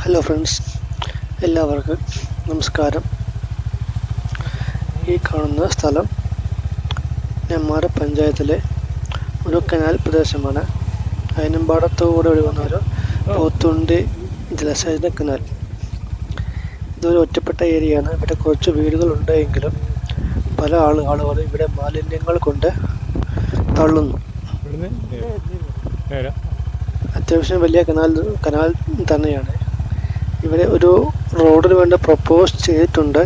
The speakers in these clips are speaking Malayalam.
ഹലോ ഫ്രണ്ട്സ്, എല്ലാവർക്കും നമസ്കാരം. ഈ കാണുന്ന സ്ഥലം നെന്മാറ പഞ്ചായത്തിലെ ഒരു കനാൽ പ്രദേശമാണ്. അയനമ്പാടത്തോടെ ഒഴുകുന്ന ഒരു പോത്തുണ്ടി ജലസേചന കനാൽ. ഇതൊരു ഒറ്റപ്പെട്ട ഏരിയയാണ്. ഇവിടെ കുറച്ച് വീടുകളുണ്ടെങ്കിലും പല ആളുകൾ ഇവിടെ മാലിന്യങ്ങൾ കൊണ്ട് തള്ളുന്നു. അത്യാവശ്യം വലിയ കനാൽ തന്നെയാണ്. ഇവിടെ ഒരു റോഡിന് വേണ്ടി പ്രപ്പോസ് ചെയ്തിട്ടുണ്ട്,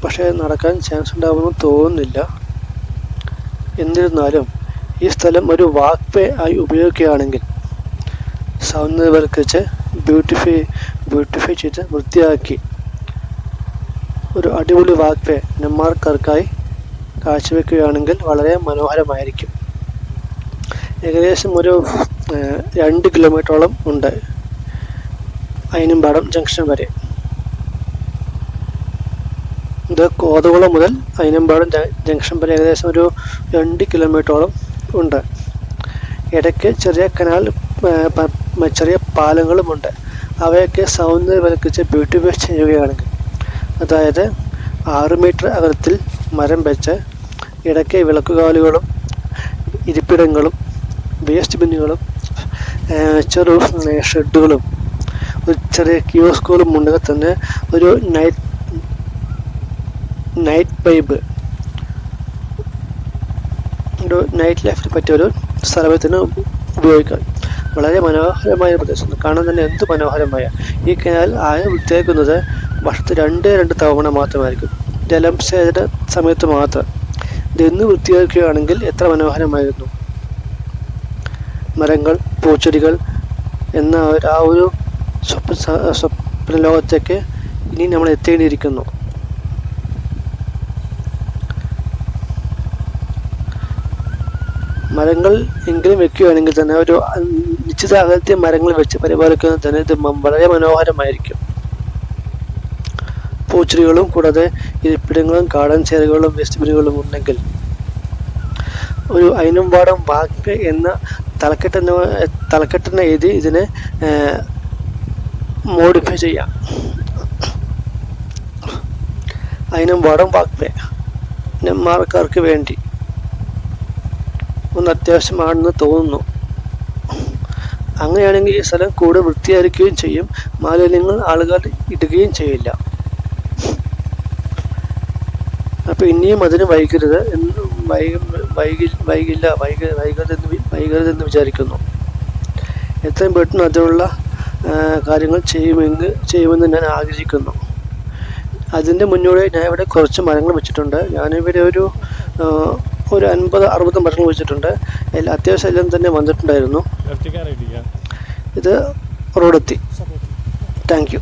പക്ഷേ നടക്കാൻ ചാൻസ് ഉണ്ടാകുമെന്ന് തോന്നുന്നില്ല. എന്നിരുന്നാലും ഈ സ്ഥലം ഒരു വാക്ക് വേ ആയി ഉപയോഗിക്കുകയാണെങ്കിൽ സൗന്ദര്യവൽക്കരിച്ച് ബ്യൂട്ടിഫൈ ചെയ്ത് വൃത്തിയാക്കി ഒരു അടിപൊളി വാക്ക് വേ നെന്മാർക്കാർക്കായി കാഴ്ചവെക്കുകയാണെങ്കിൽ വളരെ മനോഹരമായിരിക്കും. ഏകദേശം ഒരു 2 കിലോമീറ്ററോളം ഉണ്ട് അയനമ്പാടം ജംഗ്ഷൻ വരെ. ഇത് കോതകുളം മുതൽ അയനമ്പാടം ജംഗ്ഷൻ വരെ ഏകദേശം ഒരു 2 കിലോമീറ്ററോളം ഉണ്ട്. ഇടയ്ക്ക് ചെറിയ കനാൽ, ചെറിയ പാലങ്ങളുമുണ്ട്. അവയൊക്കെ സൗന്ദര്യവൽക്കരിച്ച് ബ്യൂട്ടിഫൈ ചെയ്യുകയാണെങ്കിൽ, അതായത് 6 മീറ്റർ അകലത്തിൽ മരം വെച്ച് ഇടയ്ക്ക് വിളക്കുകാലുകളും ഇരിപ്പിടങ്ങളും വേസ്റ്റ് ബിന്നുകളും ചെറു ഷെഡുകളും ഒരു ചെറിയ കിയോസ്കുകളും ഉണ്ടെങ്കിൽ തന്നെ ഒരു നൈറ്റ് വൈബ്, ഒരു നൈറ്റ് ലൈഫിന് പറ്റിയ ഒരു സ്ഥലത്തിന് ഉപയോഗിക്കാം. വളരെ മനോഹരമായ പ്രദേശം, കാണാൻ തന്നെ എന്ത് മനോഹരമായ. ഈ കനാൽ വൃത്തിയാക്കുന്നത് വർഷത്തിൽ 2 തവണ മാത്രമായിരിക്കും, ജലസേചന സമയത്ത് മാത്രം. ഇതെന്ന് വൃത്തിയാക്കുകയാണെങ്കിൽ എത്ര മനോഹരമായിരുന്നു. മരങ്ങൾ, പൂച്ചെടികൾ എന്ന ആ ഒരു സ്വപ്ന ലോകത്തേക്ക് ഇനി നമ്മൾ എത്തേണ്ടിയിരിക്കുന്നു. മരങ്ങൾ എങ്കിലും വെക്കുകയാണെങ്കിൽ തന്നെ ഒരു നിശ്ചിത അകലത്തെ മരങ്ങൾ വെച്ച് പരിപാലിക്കുന്നത് തന്നെ ഇത് വളരെ മനോഹരമായിരിക്കും. പൂച്ചെടികളും കൂടാതെ ഇരിപ്പിടങ്ങളും ഗാർഡൻ ചെയറുകളും വേസ്റ്റ് ബിന്നുകളും ഉണ്ടെങ്കിൽ ഒരു അയനമ്പാടം വാക്ക് എന്ന തലക്കെട്ടിനെ എഴുതി ഇതിനെ മോഡിഫൈ ചെയ്യാം. അയനമ്പാടം വാക്ക് വേ നെന്മാർക്കാർക്ക് വേണ്ടി ഒന്ന് അത്യാവശ്യമാണെന്ന് തോന്നുന്നു. അങ്ങനെയാണെങ്കിൽ ഈ സ്ഥലം കൂടുതൽ വൃത്തിയായിരിക്കുകയും ചെയ്യും, മാലിന്യങ്ങൾ ആളുകൾ ഇടുകയും ചെയ്യില്ല. അപ്പോൾ ഇനിയും അതിന് വൈകരുതെന്ന് വിചാരിക്കുന്നു. എത്രയും പെട്ടെന്ന് അതിനുള്ള കാര്യങ്ങൾ ചെയ്യുമെന്ന് ഞാൻ ആഗ്രഹിക്കുന്നു. അതിൻ്റെ മുന്നോടി ഞാൻ ഇവിടെ കുറച്ച് മരങ്ങൾ വെച്ചിട്ടുണ്ട്. ഞാനിവിടെ ഒരു 50-60 മരങ്ങൾ വെച്ചിട്ടുണ്ട്. അത്യാവശ്യം എല്ലാം തന്നെ വന്നിട്ടുണ്ടായിരുന്നു. ഇത് റോഡെത്തി. Thank you.